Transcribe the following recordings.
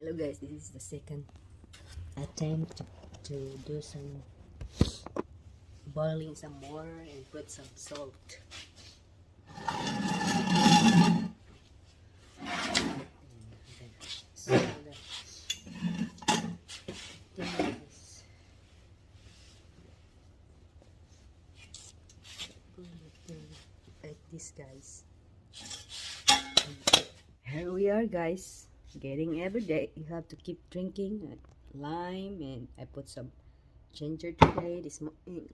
Hello guys, this is the second attempt to do some boiling some water and put some salt. So the thing is, like this guys. Here we are guys, getting every day. You have to keep drinking lime, and I put some ginger today this morning,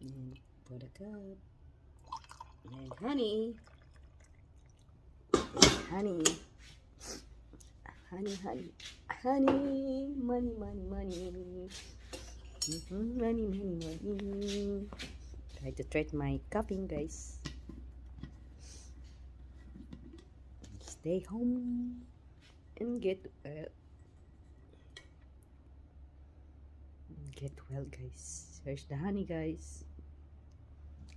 and put a cup and honey, honey, honey, honey, honey, money, money, money, money, money, money. Try to treat my coughing guys. Stay home and get well guys. Here's the honey guys.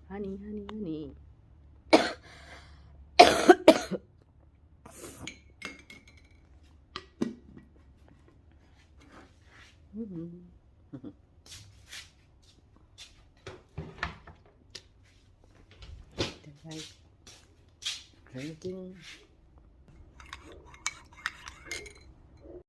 Honey, honey, honey. The right drinking